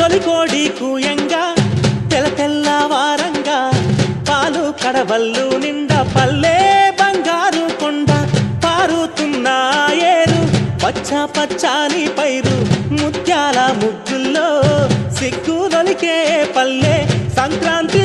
తొలికోడి కూయంగా తెల్ల తెల్లవారంగా పాలు కడవల్లు నిండా పల్లె బంగారు కొండ పారుతున్న ఏరు పచ్చ పచ్చాని పైరు ముత్యాల ముగ్గుల్లో సిగ్గులొలికే పల్లె సంక్రాంతి